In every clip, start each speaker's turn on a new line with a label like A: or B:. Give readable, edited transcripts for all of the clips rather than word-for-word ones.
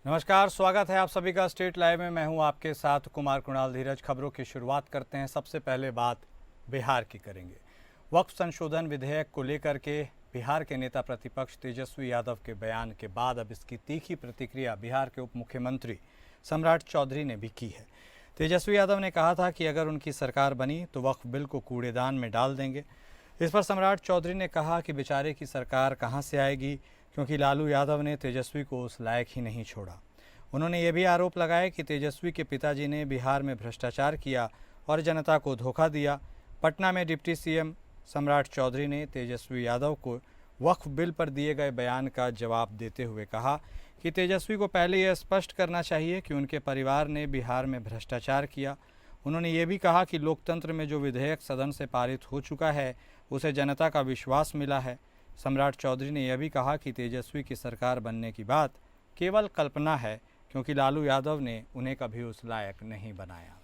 A: नमस्कार, स्वागत है आप सभी का स्टेट लाइव में। मैं हूं आपके साथ कुमार कुणाल धीरज। खबरों की शुरुआत करते हैं। सबसे पहले बात बिहार की करेंगे। वक्फ संशोधन विधेयक को लेकर के बिहार के नेता प्रतिपक्ष तेजस्वी यादव के बयान के बाद अब इसकी तीखी प्रतिक्रिया बिहार के उप मुख्यमंत्री सम्राट चौधरी ने भी की है। तेजस्वी यादव ने कहा था कि अगर उनकी सरकार बनी तो वक्फ बिल को कूड़ेदान में डाल देंगे। इस पर सम्राट चौधरी ने कहा कि बेचारे की सरकार कहां से आएगी, क्योंकि लालू यादव ने तेजस्वी को उस लायक ही नहीं छोड़ा। उन्होंने ये भी आरोप लगाया कि तेजस्वी के पिताजी ने बिहार में भ्रष्टाचार किया और जनता को धोखा दिया। पटना में डिप्टी सीएम सम्राट चौधरी ने तेजस्वी यादव को वक्फ बिल पर दिए गए बयान का जवाब देते हुए कहा कि तेजस्वी को पहले यह स्पष्ट करना चाहिए कि उनके परिवार ने बिहार में भ्रष्टाचार किया। उन्होंने ये भी कहा कि लोकतंत्र में जो विधेयक सदन से पारित हो चुका है उसे जनता का विश्वास मिला है। सम्राट चौधरी ने यह भी कहा कि तेजस्वी की सरकार बनने की बात केवल कल्पना है, क्योंकि लालू यादव ने उन्हें कभी उस लायक नहीं बनाया।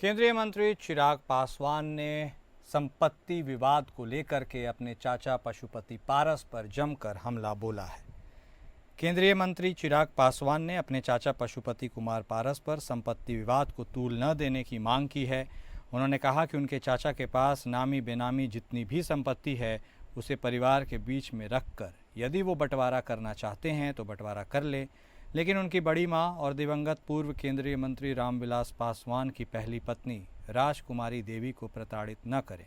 A: केंद्रीय मंत्री चिराग पासवान ने संपत्ति विवाद को लेकर के अपने चाचा पशुपति पारस पर जमकर हमला बोला है। केंद्रीय मंत्री चिराग पासवान ने अपने चाचा पशुपति कुमार पारस पर संपत्ति विवाद को तूल न देने की मांग की है। उन्होंने कहा कि उनके चाचा के पास नामी बेनामी जितनी भी संपत्ति है उसे परिवार के बीच में रखकर यदि वो बंटवारा करना चाहते हैं तो बंटवारा कर ले, लेकिन उनकी बड़ी मां और दिवंगत पूर्व केंद्रीय मंत्री रामविलास पासवान की पहली पत्नी राजकुमारी देवी को प्रताड़ित न करें।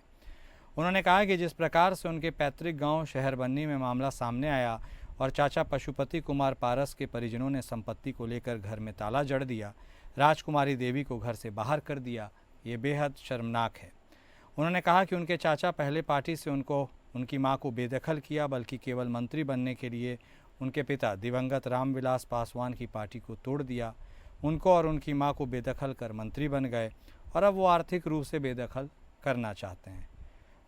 A: उन्होंने कहा कि जिस प्रकार से उनके पैतृक गांव शहरबन्नी में मामला सामने आया और चाचा पशुपति कुमार पारस के परिजनों ने संपत्ति को लेकर घर में ताला जड़ दिया, राजकुमारी देवी को घर से बाहर कर दिया, ये बेहद शर्मनाक है। उन्होंने कहा कि उनके चाचा पहले पार्टी से उनकी मां को बेदखल किया, बल्कि केवल मंत्री बनने के लिए उनके पिता दिवंगत रामविलास पासवान की पार्टी को तोड़ दिया। उनको और उनकी मां को बेदखल कर मंत्री बन गए और अब वो आर्थिक रूप से बेदखल करना चाहते हैं।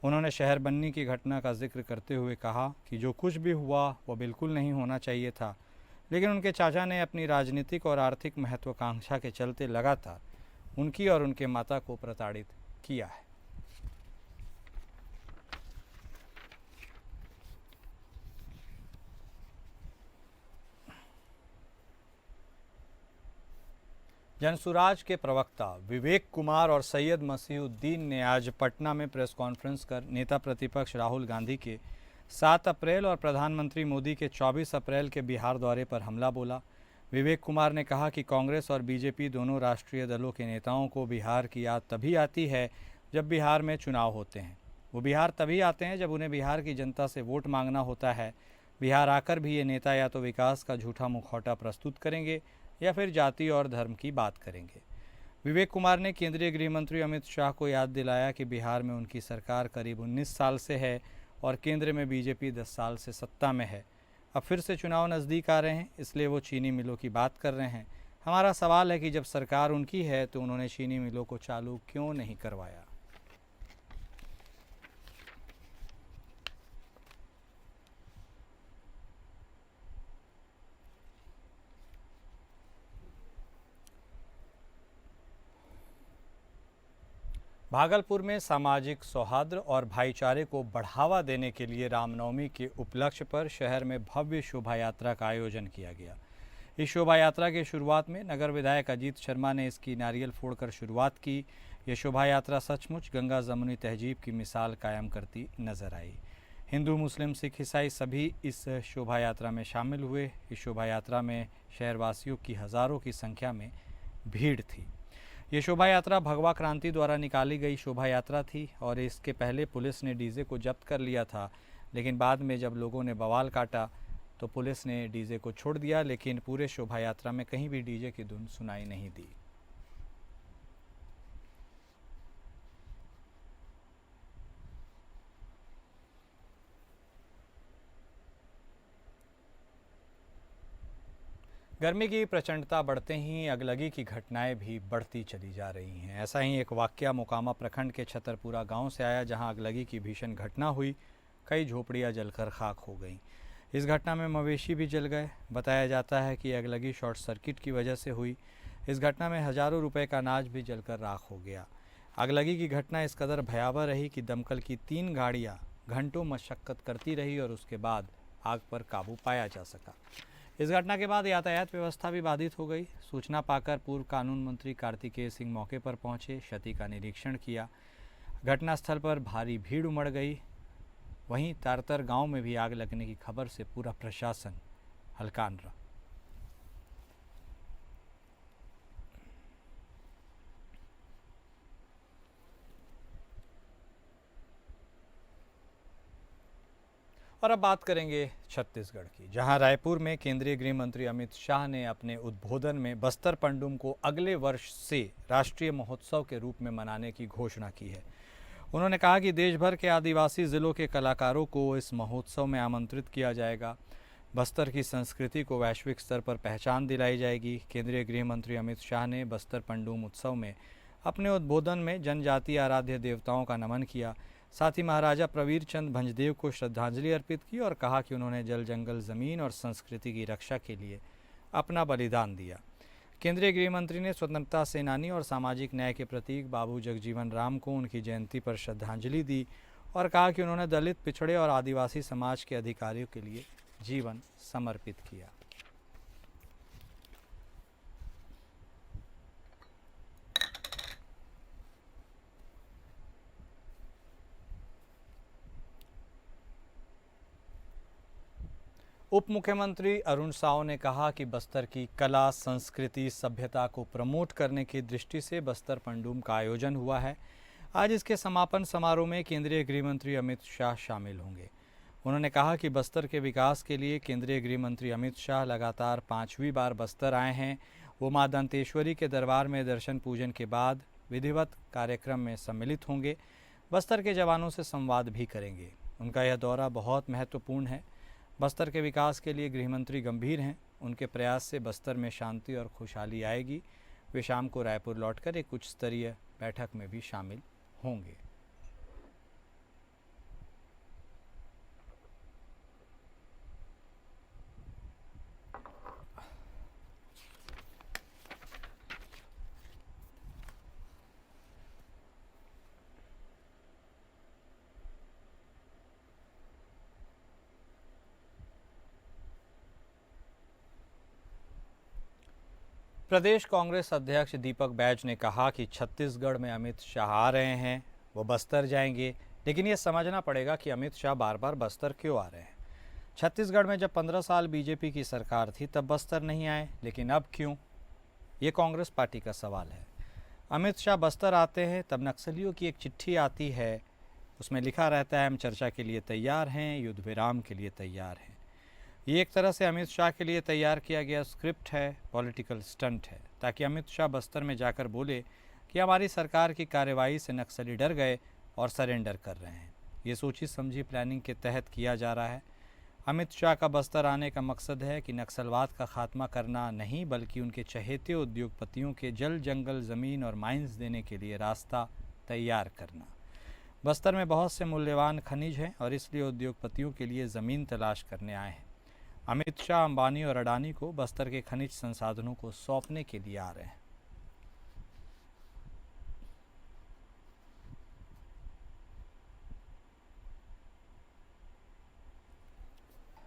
A: उन्होंने शहरबन्नी की घटना का जिक्र करते हुए कहा कि जो कुछ भी हुआ वो बिल्कुल नहीं होना चाहिए था, लेकिन उनके चाचा ने अपनी राजनीतिक और आर्थिक महत्वाकांक्षा के चलते लगातार उनकी और उनके माता को प्रताड़ित किया है। जनसुराज के प्रवक्ता विवेक कुमार और सैयद मसीहुद्दीन ने आज पटना में प्रेस कॉन्फ्रेंस कर नेता प्रतिपक्ष राहुल गांधी के 7 अप्रैल और प्रधानमंत्री मोदी के 24 अप्रैल के बिहार दौरे पर हमला बोला। विवेक कुमार ने कहा कि कांग्रेस और बीजेपी दोनों राष्ट्रीय दलों के नेताओं को बिहार की याद तभी आती है जब बिहार में चुनाव होते हैं। वो बिहार तभी आते हैं जब उन्हें बिहार की जनता से वोट मांगना होता है। बिहार आकर भी ये नेता या तो विकास का झूठा मुखौटा प्रस्तुत करेंगे या फिर जाति और धर्म की बात करेंगे। विवेक कुमार ने केंद्रीय गृह मंत्री अमित शाह को याद दिलाया कि बिहार में उनकी सरकार करीब 19 साल से है और केंद्र में बीजेपी 10 साल से सत्ता में है। अब फिर से चुनाव नज़दीक आ रहे हैं, इसलिए वो चीनी मिलों की बात कर रहे हैं। हमारा सवाल है कि जब सरकार उनकी है तो उन्होंने चीनी मिलों को चालू क्यों नहीं करवाया। भागलपुर में सामाजिक सौहार्द और भाईचारे को बढ़ावा देने के लिए रामनवमी के उपलक्ष्य पर शहर में भव्य शोभा यात्रा का आयोजन किया गया। इस शोभा यात्रा की शुरुआत में नगर विधायक अजीत शर्मा ने इसकी नारियल फोड़कर शुरुआत की। ये शोभा यात्रा सचमुच गंगा जमुनी तहजीब की मिसाल कायम करती नजर आई। हिंदू, मुस्लिम, सिख, ईसाई सभी इस शोभा यात्रा में शामिल हुए। इस शोभा यात्रा में शहरवासियों की हज़ारों की संख्या में भीड़ थी। ये शोभा यात्रा भगवा क्रांति द्वारा निकाली गई शोभा यात्रा थी और इसके पहले पुलिस ने डीजे को जब्त कर लिया था, लेकिन बाद में जब लोगों ने बवाल काटा तो पुलिस ने डीजे को छोड़ दिया, लेकिन पूरे शोभा यात्रा में कहीं भी डीजे की धुन सुनाई नहीं दी। गर्मी की प्रचंडता बढ़ते ही अगलगी की घटनाएं भी बढ़ती चली जा रही हैं। ऐसा ही एक वाकया मोकामा प्रखंड के छतरपुरा गांव से आया, जहां अगलगी की भीषण घटना हुई। कई झोपड़ियां जलकर खाक हो गईं। इस घटना में मवेशी भी जल गए। बताया जाता है कि अगलगी शॉर्ट सर्किट की वजह से हुई। इस घटना में हजारों रुपए का अनाज भी जलकर राख हो गया। अगलगी की घटना इस कदर भयावह रही कि दमकल की 3 गाड़ियां घंटों मशक्कत करती रही और उसके बाद आग पर काबू पाया जा सका। इस घटना के बाद यातायात व्यवस्था भी बाधित हो गई। सूचना पाकर पूर्व कानून मंत्री कार्तिकेय सिंह मौके पर पहुंचे, क्षति का निरीक्षण किया। घटनास्थल पर भारी भीड़ उमड़ गई। वहीं तारतर गांव में भी आग लगने की खबर से पूरा प्रशासन हलकान रहा। और अब बात करेंगे छत्तीसगढ़ की, जहां रायपुर में केंद्रीय गृह मंत्री अमित शाह ने अपने उद्बोधन में बस्तर पंडुम को अगले वर्ष से राष्ट्रीय महोत्सव के रूप में मनाने की घोषणा की है। उन्होंने कहा कि देश भर के आदिवासी जिलों के कलाकारों को इस महोत्सव में आमंत्रित किया जाएगा। बस्तर की संस्कृति को वैश्विक स्तर पर पहचान दिलाई जाएगी। केंद्रीय गृह मंत्री अमित शाह ने बस्तर पंडुम उत्सव में अपने उद्बोधन में जनजातीय आराध्य देवताओं का नमन किया। साथ ही महाराजा प्रवीर चंद भंजदेव को श्रद्धांजलि अर्पित की और कहा कि उन्होंने जल, जंगल, जमीन और संस्कृति की रक्षा के लिए अपना बलिदान दिया। केंद्रीय गृह मंत्री ने स्वतंत्रता सेनानी और सामाजिक न्याय के प्रतीक बाबू जगजीवन राम को उनकी जयंती पर श्रद्धांजलि दी और कहा कि उन्होंने दलित, पिछड़े और आदिवासी समाज के अधिकारियों के लिए जीवन समर्पित किया। उप मुख्यमंत्री अरुण साव ने कहा कि बस्तर की कला, संस्कृति, सभ्यता को प्रमोट करने की दृष्टि से बस्तर पंडुम का आयोजन हुआ है। आज इसके समापन समारोह में केंद्रीय गृह मंत्री अमित शाह शामिल होंगे। उन्होंने कहा कि बस्तर के विकास के लिए केंद्रीय गृह मंत्री अमित शाह लगातार 5वीं बार बस्तर आए हैं। वो मां दंतेश्वरी के दरबार में दर्शन पूजन के बाद विधिवत कार्यक्रम में सम्मिलित होंगे। बस्तर के जवानों से संवाद भी करेंगे। उनका यह दौरा बहुत महत्वपूर्ण है। बस्तर के विकास के लिए गृहमंत्री गंभीर हैं। उनके प्रयास से बस्तर में शांति और खुशहाली आएगी। वे शाम को रायपुर लौटकर एक उच्च स्तरीय बैठक में भी शामिल होंगे। प्रदेश कांग्रेस अध्यक्ष दीपक बैज ने कहा कि छत्तीसगढ़ में अमित शाह आ रहे हैं, वो बस्तर जाएंगे, लेकिन ये समझना पड़ेगा कि अमित शाह बार बार बस्तर क्यों आ रहे हैं। छत्तीसगढ़ में जब 15 साल बीजेपी की सरकार थी तब बस्तर नहीं आए, लेकिन अब क्यों, ये कांग्रेस पार्टी का सवाल है। अमित शाह बस्तर आते हैं तब नक्सलियों की एक चिट्ठी आती है, उसमें लिखा रहता है हम चर्चा के लिए तैयार हैं, युद्ध विराम के लिए तैयार हैं। ये एक तरह से अमित शाह के लिए तैयार किया गया स्क्रिप्ट है, पॉलिटिकल स्टंट है, ताकि अमित शाह बस्तर में जाकर बोले कि हमारी सरकार की कार्रवाई से नक्सली डर गए और सरेंडर कर रहे हैं। ये सोची समझी प्लानिंग के तहत किया जा रहा है। अमित शाह का बस्तर आने का मकसद है कि नक्सलवाद का खात्मा करना नहीं, बल्कि उनके चहेते उद्योगपतियों के जल, जंगल, ज़मीन और माइंस देने के लिए रास्ता तैयार करना। बस्तर में बहुत से मूल्यवान खनिज हैं और इसलिए उद्योगपतियों के लिए ज़मीन तलाश करने आए हैं। अमित शाह अंबानी और अडानी को बस्तर के खनिज संसाधनों को सौंपने के लिए आ रहे हैं।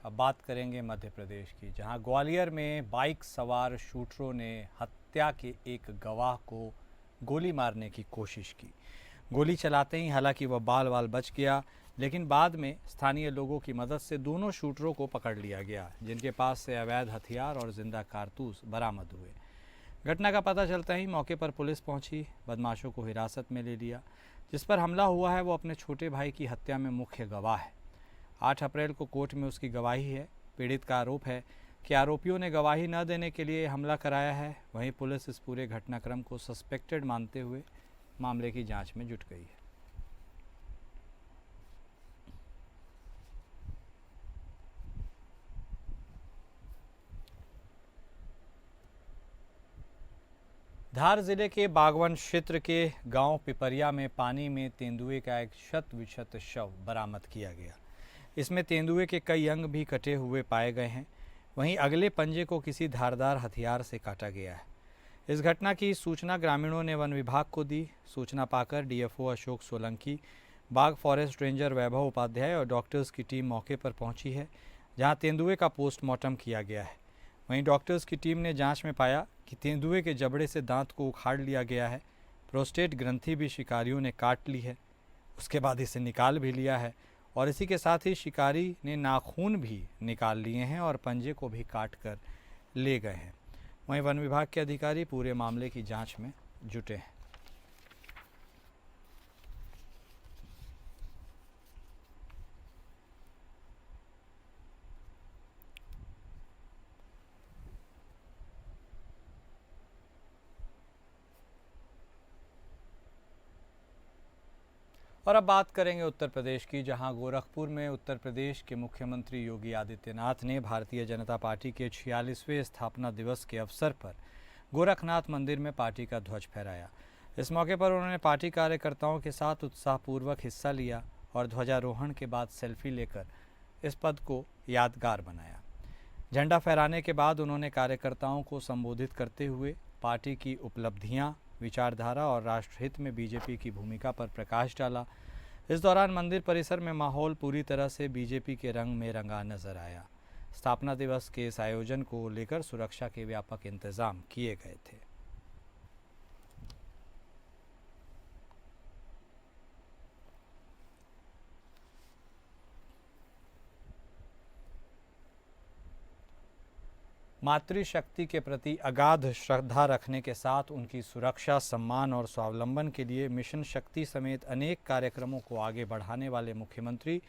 A: अब बात करेंगे मध्य प्रदेश की, जहां ग्वालियर में बाइक सवार शूटरों ने हत्या के एक गवाह को गोली मारने की कोशिश की। गोली चलाते ही हालांकि वह बाल बाल बच गया, लेकिन बाद में स्थानीय लोगों की मदद से दोनों शूटरों को पकड़ लिया गया, जिनके पास से अवैध हथियार और जिंदा कारतूस बरामद हुए। घटना का पता चलता ही मौके पर पुलिस पहुंची, बदमाशों को हिरासत में ले लिया। जिस पर हमला हुआ है वो अपने छोटे भाई की हत्या में मुख्य गवाह है। 8 अप्रैल को कोर्ट में उसकी गवाही है। पीड़ित का आरोप है कि आरोपियों ने गवाही न देने के लिए हमला कराया है। वहीं पुलिस इस पूरे घटनाक्रम को सस्पेक्टेड मानते हुए मामले की जांच में जुट गई है। धार जिले के बागवन क्षेत्र के गांव पिपरिया में पानी में तेंदुए का एक शत विशत शव बरामद किया गया। इसमें तेंदुए के कई अंग भी कटे हुए पाए गए हैं। वहीं अगले पंजे को किसी धारदार हथियार से काटा गया है। इस घटना की सूचना ग्रामीणों ने वन विभाग को दी। सूचना पाकर डीएफओ अशोक सोलंकी, बाग फॉरेस्ट रेंजर वैभव उपाध्याय और डॉक्टर्स की टीम मौके पर पहुंची है, जहां तेंदुए का पोस्टमार्टम किया गया है। वहीं डॉक्टर्स की टीम ने जांच में पाया कि तेंदुए के जबड़े से दांत को उखाड़ लिया गया है। प्रोस्टेट ग्रंथि भी शिकारियों ने काट ली है, उसके बाद इसे निकाल भी लिया है और इसी के साथ ही शिकारी ने नाखून भी निकाल लिए हैं और पंजे को भी काट कर ले गए हैं। वहीं वन विभाग के अधिकारी पूरे मामले की जांच में जुटे हैं। और अब बात करेंगे उत्तर प्रदेश की, जहां गोरखपुर में उत्तर प्रदेश के मुख्यमंत्री योगी आदित्यनाथ ने भारतीय जनता पार्टी के 46वें स्थापना दिवस के अवसर पर गोरखनाथ मंदिर में पार्टी का ध्वज फहराया। इस मौके पर उन्होंने पार्टी कार्यकर्ताओं के साथ उत्साहपूर्वक हिस्सा लिया और ध्वजारोहण के बाद सेल्फी लेकर इस पद को यादगार बनाया। झंडा फहराने के बाद उन्होंने कार्यकर्ताओं को संबोधित करते हुए पार्टी की उपलब्धियां, विचारधारा और राष्ट्रहित में बीजेपी की भूमिका पर प्रकाश डाला। इस दौरान मंदिर परिसर में माहौल पूरी तरह से बीजेपी के रंग में रंगा नजर आया। स्थापना दिवस के इस आयोजन को लेकर सुरक्षा के व्यापक इंतजाम किए गए थे। मातृशक्ति के प्रति अगाध श्रद्धा रखने के साथ उनकी सुरक्षा, सम्मान और स्वावलंबन के लिए मिशन शक्ति समेत अनेक कार्यक्रमों को आगे बढ़ाने वाले मुख्यमंत्री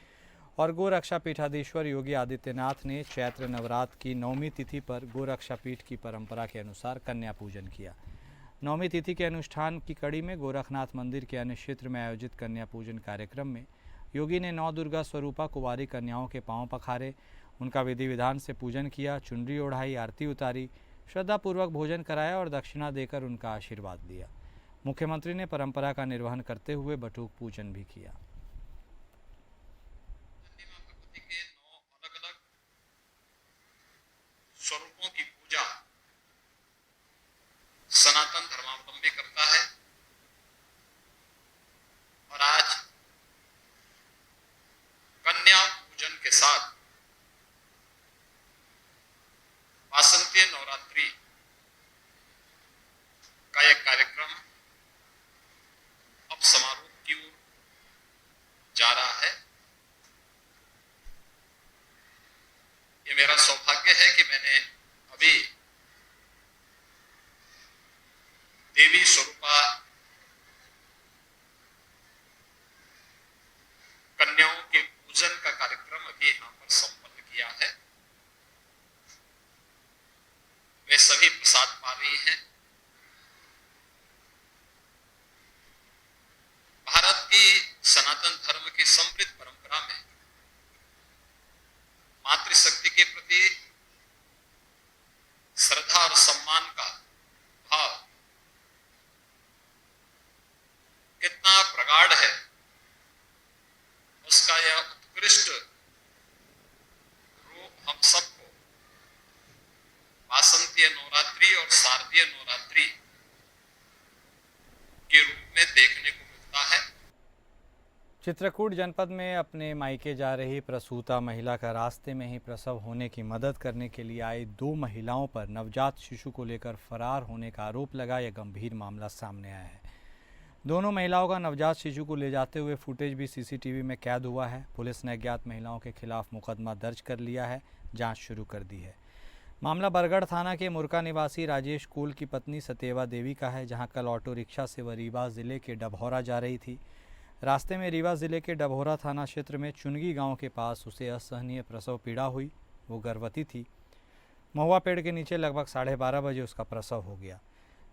A: और गोरक्षा पीठाधीश्वर योगी आदित्यनाथ ने चैत्र नवरात्र की 9वीं तिथि पर गोरक्षा पीठ की परंपरा के अनुसार कन्या पूजन किया। 9वीं तिथि के अनुष्ठान की कड़ी में गोरखनाथ मंदिर के अन्य क्षेत्र में आयोजित कन्या पूजन कार्यक्रम में योगी ने 9 दुर्गा स्वरूपा कुंवारी कन्याओं के पांव पखारे, उनका विधि विधान से पूजन किया, चुनरी ओढ़ाई, आरती उतारी, श्रद्धापूर्वक भोजन कराया और दक्षिणा देकर उनका आशीर्वाद लिया। मुख्यमंत्री ने परंपरा का निर्वहन करते हुए बटुक पूजन भी किया।
B: स्वरूपों की पूजा सनातन धर्मावलंबी करता है और आज कन्या पूजन के साथ वासंतीय नवरात्रि का एक कार्यक्रम अब समारोह की ओर जा रहा है। ये मेरा सौभाग्य है कि मैंने अभी देवी स्वरूपा कन्याओं के पूजन का कार्यक्रम अभी यहां पर संपन्न किया है। वे सभी प्रसाद पा रही हैं। भारत की सनातन धर्म की समृद्ध परंपरा में मातृशक्ति के प्रति श्रद्धा और सम्मान का भाव कितना प्रगाढ़ है, उसका यह उत्कृष्ट रूप हम सबको वासंतीय नवरात्रि और शारदीय नवरात्रि के रूप में देखने को मिलता है।
A: चित्रकूट जनपद में अपने मायके जा रही प्रसूता महिला का रास्ते में ही प्रसव होने की मदद करने के लिए आई 2 महिलाओं पर नवजात शिशु को लेकर फरार होने का आरोप लगा। यह गंभीर मामला सामने आया है। दोनों महिलाओं का नवजात शिशु को ले जाते हुए फुटेज भी सीसीटीवी में कैद हुआ है। पुलिस ने अज्ञात महिलाओं के खिलाफ मुकदमा दर्ज कर लिया है, जांच शुरू कर दी है। मामला बरगढ़ थाना के मुरका निवासी राजेश कोल की पत्नी सत्यवा देवी का है, जहां कल ऑटो रिक्शा से वह रीवा जिले के डभौरा जा रही थी। रास्ते में रीवा जिले के डभौरा थाना क्षेत्र में चुनगी गांव के पास उसे असहनीय प्रसव पीड़ा हुई। वो गर्भवती थी। महुआ पेड़ के नीचे लगभग 12:30 बजे उसका प्रसव हो गया।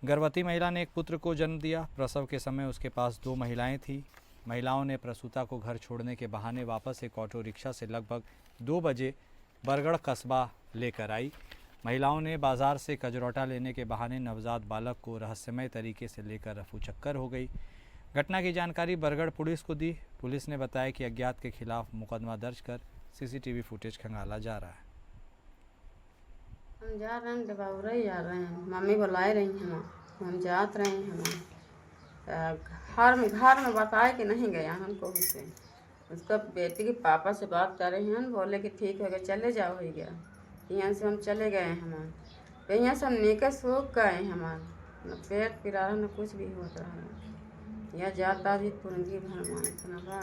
A: गर्भवती महिला ने एक पुत्र को जन्म दिया। प्रसव के समय उसके पास 2 महिलाएं थीं। महिलाओं ने प्रसूता को घर छोड़ने के बहाने वापस एक ऑटो रिक्शा से लगभग 2 बजे बरगढ़ कस्बा लेकर आई। महिलाओं ने बाजार से कजरौटा लेने के बहाने नवजात बालक को रहस्यमय तरीके से लेकर रफू चक्कर हो गई। घटना की जानकारी बरगढ़ पुलिस को दी। पुलिस ने बताया कि अज्ञात के खिलाफ मुकदमा दर्ज कर सीसीटीवी फुटेज खंगाला जा रहा है।
C: हम जा रहे हैं डबाउरा ही जा रहे हैं, मम्मी बुलाए रही हैं, हम जात रहे हैं। हम घर में बताए कि नहीं गया हमको उससे, उसका बेटी के पापा से बात कर रहे हैं, बोले कि ठीक हो गया चले जाओ हो गया। यहाँ से हम चले गए हमारे यहाँ से हम नीचे सूख गए हमारे, न पेट पिरा रहा न कुछ भी होता है। यह जाता भी पुरंगी भरमाए इतना बा।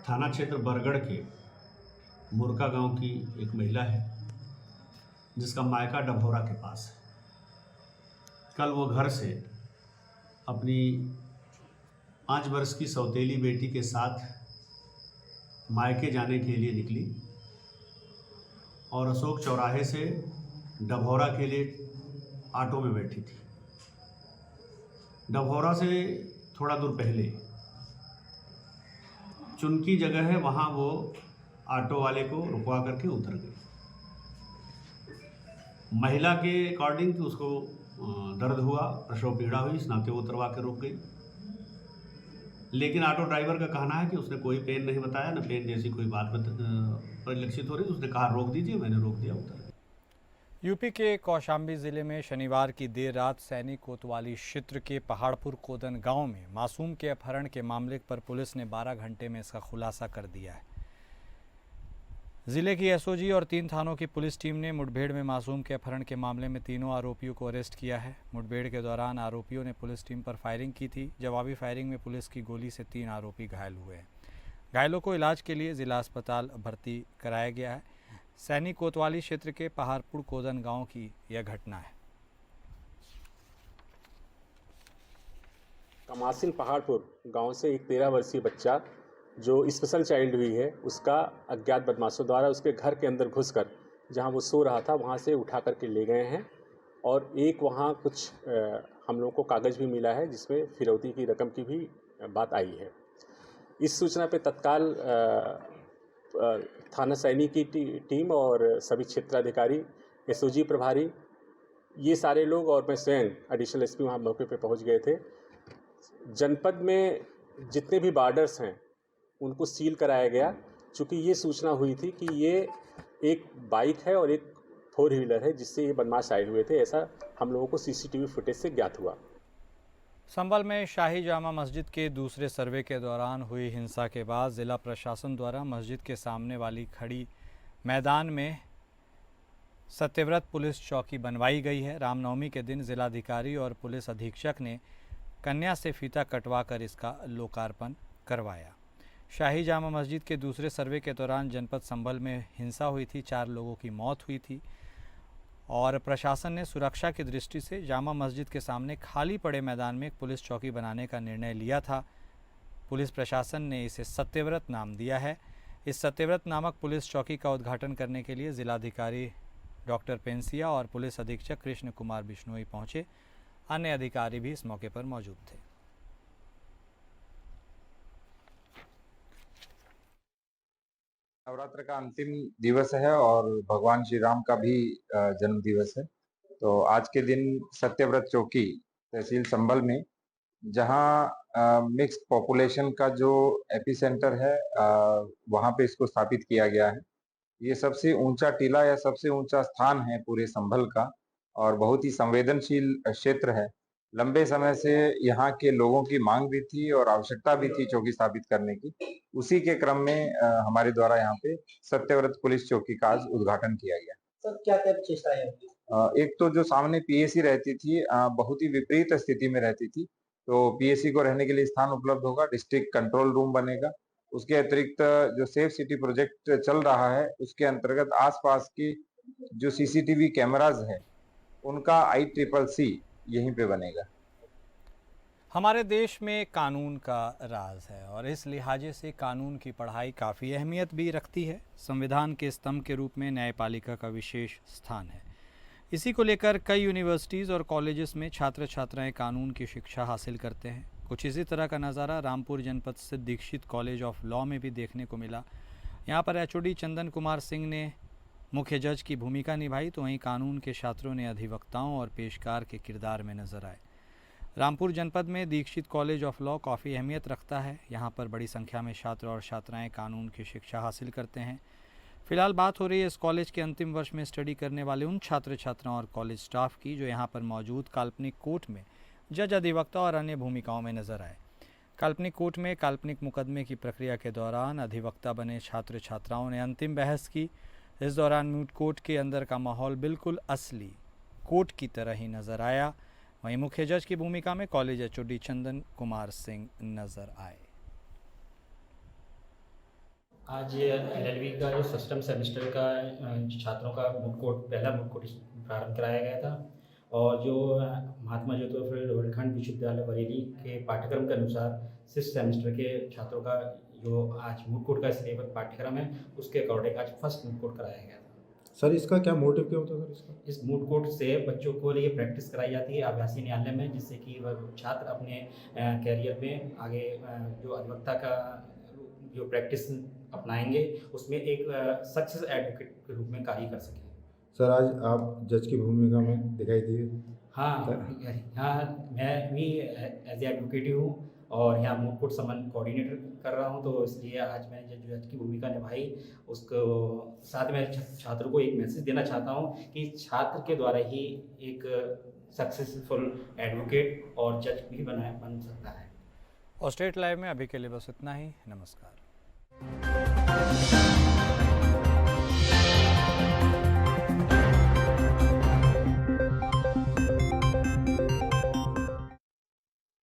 D: थाना क्षेत्र बरगढ़ के मुरका गांव की एक महिला है जिसका मायका डभौरा के पास है। कल वो घर से अपनी 5 वर्ष की सौतेली बेटी के साथ मायके जाने के लिए निकली और अशोक चौराहे से डभौरा के लिए ऑटो में बैठी थी। डभौरा से थोड़ा दूर पहले चुनकी जगह है, वहाँ वो ऑटो वाले को रुकवा करके उतर गई। महिला के अकॉर्डिंग कि उसको दर्द हुआ, प्रसव पीड़ा हुई, इस नाते वो उतरवा के रुक गई। लेकिन ऑटो ड्राइवर का कहना है कि उसने कोई पेन नहीं बताया, न पेन जैसी कोई बात परिलक्षित हो रही। उसने कहा रोक दीजिए, मैंने रोक दिया, उतर गई।
A: यूपी के कौशाम्बी जिले में शनिवार की देर रात सैनी कोतवाली क्षेत्र के पहाड़पुर कोदन गांव में मासूम के अपहरण के मामले पर पुलिस ने 12 घंटे में इसका खुलासा कर दिया है। जिले की एसओजी और 3 थानों की पुलिस टीम ने मुठभेड़ में मासूम के अपहरण के मामले में तीनों आरोपियों को अरेस्ट किया है। मुठभेड़ के दौरान आरोपियों ने पुलिस टीम पर फायरिंग की थी। जवाबी फायरिंग में पुलिस की गोली से 3 आरोपी घायल हुए हैं। घायलों को इलाज के लिए जिला अस्पताल भर्ती कराया गया है। सैनी कोतवाली क्षेत्र के पहाड़पुर कोदन गांव की यह घटना है।
E: कमासिन पहाड़पुर गांव से एक 13 वर्षीय बच्चा जो स्पेशल चाइल्ड हुई है, उसका अज्ञात बदमाशों द्वारा उसके घर के अंदर घुसकर जहां वो सो रहा था वहां से उठा करके ले गए हैं। और एक वहां कुछ हम लोगों को कागज़ भी मिला है जिसमें फिरौती की रकम की भी बात आई है। इस सूचना पे तत्काल थाना सैनी की टीम और सभी क्षेत्राधिकारी, एसओजी प्रभारी, ये सारे लोग और मैं स्वयं एडिशनल एसपी वहाँ मौके पे पहुँच गए थे। जनपद में जितने भी बॉर्डर्स हैं उनको सील कराया गया, चूँकि ये सूचना हुई थी कि ये एक बाइक है और एक 4 व्हीलर है जिससे ये बदमाश आए हुए थे, ऐसा हम लोगों को सीसीटीवी फुटेज से ज्ञात हुआ।
A: संभल में शाही जामा मस्जिद के दूसरे सर्वे के दौरान हुई हिंसा के बाद जिला प्रशासन द्वारा मस्जिद के सामने वाली खड़ी मैदान में सत्यव्रत पुलिस चौकी बनवाई गई है। रामनवमी के दिन जिलाधिकारी और पुलिस अधीक्षक ने कन्या से फीता कटवाकर इसका लोकार्पण करवाया। शाही जामा मस्जिद के दूसरे सर्वे के दौरान जनपद संभल में हिंसा हुई थी, 4 लोगों की मौत हुई थी और प्रशासन ने सुरक्षा की दृष्टि से जामा मस्जिद के सामने खाली पड़े मैदान में एक पुलिस चौकी बनाने का निर्णय लिया था। पुलिस प्रशासन ने इसे सत्यव्रत नाम दिया है। इस सत्यव्रत नामक पुलिस चौकी का उद्घाटन करने के लिए जिलाधिकारी डॉक्टर पेंसिया और पुलिस अधीक्षक कृष्ण कुमार बिश्नोई पहुंचे। अन्य अधिकारी भी इस मौके पर मौजूद थे।
F: नवरात्र का अंतिम दिवस है और भगवान श्री राम का भी जन्म दिवस है। तो आज के दिन सत्यव्रत चौकी तहसील संभल में, जहां मिक्स पॉपुलेशन का जो एपिसेंटर है, वहां पे इसको स्थापित किया गया है। ये सबसे ऊंचा टीला या सबसे ऊंचा स्थान है पूरे संभल का और बहुत ही संवेदनशील क्षेत्र है। लंबे समय से यहाँ के लोगों की मांग भी थी और आवश्यकता भी थी चौकी स्थापित करने की। उसी के क्रम में हमारे द्वारा यहाँ पे सत्यव्रत पुलिस चौकी का आज उद्घाटन किया गया।
G: सर, क्या क्या विशेषताएं हैं?
F: एक तो जो सामने पीएसी रहती थी, बहुत ही विपरीत स्थिति में रहती थी, तो पीएसी को रहने के लिए स्थान उपलब्ध होगा। डिस्ट्रिक्ट कंट्रोल रूम बनेगा। उसके अतिरिक्त जो सेफ सिटी प्रोजेक्ट चल रहा है, उसके अंतर्गत आसपास की जो सीसीटीवी कैमराज है उनका ICCC यहीं पे बनेगा।
A: हमारे देश में कानून का राज है और इस लिहाजे से कानून की पढ़ाई काफ़ी अहमियत भी रखती है। संविधान के स्तंभ के रूप में न्यायपालिका का विशेष स्थान है। इसी को लेकर कई यूनिवर्सिटीज़ और कॉलेजेस में छात्र छात्राएं कानून की शिक्षा हासिल करते हैं। कुछ इसी तरह का नज़ारा रामपुर जनपद स्थित दीक्षित कॉलेज ऑफ लॉ में भी देखने को मिला। यहाँ पर HOD चंदन कुमार सिंह ने मुख्य जज की भूमिका निभाई, तो वहीं कानून के छात्रों ने अधिवक्ताओं और पेशकार के किरदार में नजर आए। रामपुर जनपद में दीक्षित कॉलेज ऑफ लॉ काफ़ी अहमियत रखता है। यहाँ पर बड़ी संख्या में छात्र और छात्राएं कानून की शिक्षा हासिल करते हैं। फिलहाल बात हो रही है इस कॉलेज के अंतिम वर्ष में स्टडी करने वाले उन छात्र छात्राओं और कॉलेज स्टाफ की जो यहाँ पर मौजूद काल्पनिक कोर्ट में जज, अधिवक्ता और अन्य भूमिकाओं में नजर आए। काल्पनिक कोर्ट में काल्पनिक मुकदमे की प्रक्रिया के दौरान अधिवक्ता बने छात्र छात्राओं ने अंतिम बहस की। इस दौरान मूट कोर्ट के अंदर का माहौल बिल्कुल असली कोर्ट की तरह ही नजर आया। वहीं मुख्य जज की भूमिका में कॉलेज एचओडी चंदन कुमार सिंह नजर आए।
H: आज एलएलबी का जो सिस्टम सेमेस्टर का छात्रों का मूट कोर्ट, पहला मूट कोर्ट प्रारंभ कराया गया था और जो महात्मा ज्योतिबा रोहिलखंड विश्वविद्यालय बरेली के पाठ्यक्रम के अनुसार 6th सेमेस्टर के छात्रों का जो आज मूट कोर्ट का सिलेबस पाठ्यक्रम है उसके अकॉर्डिंग आज फर्स्ट मूट कोर्ट कराया गया था।
I: सर इसका क्या मोटिव क्या होता है सर इसका?
H: इस मूट कोर्ट से बच्चों को लिए प्रैक्टिस कराई जाती है आभासी न्यायालय में, जिससे कि वह छात्र अपने कैरियर में आगे जो अधिवक्ता का जो प्रैक्टिस अपनाएंगे उसमें एक सक्सेस एडवोकेट के रूप में कार्य कर सकें।
I: सर आज आप जज की भूमिका में दिखाई दिए।
H: हाँ, मैं भी एज ए एडवोकेट ही हूँ और यहाँ मूट कोर्ट समन कोऑर्डिनेटर कर रहा हूँ, तो इसलिए आज मैंने जो जज की भूमिका निभाई उसको साथ में छात्रों को एक मैसेज देना चाहता हूँ कि छात्र के द्वारा ही एक सक्सेसफुल एडवोकेट और जज भी बन सकता है।
A: और स्टेट लाइव में अभी के लिए बस इतना ही। नमस्कार।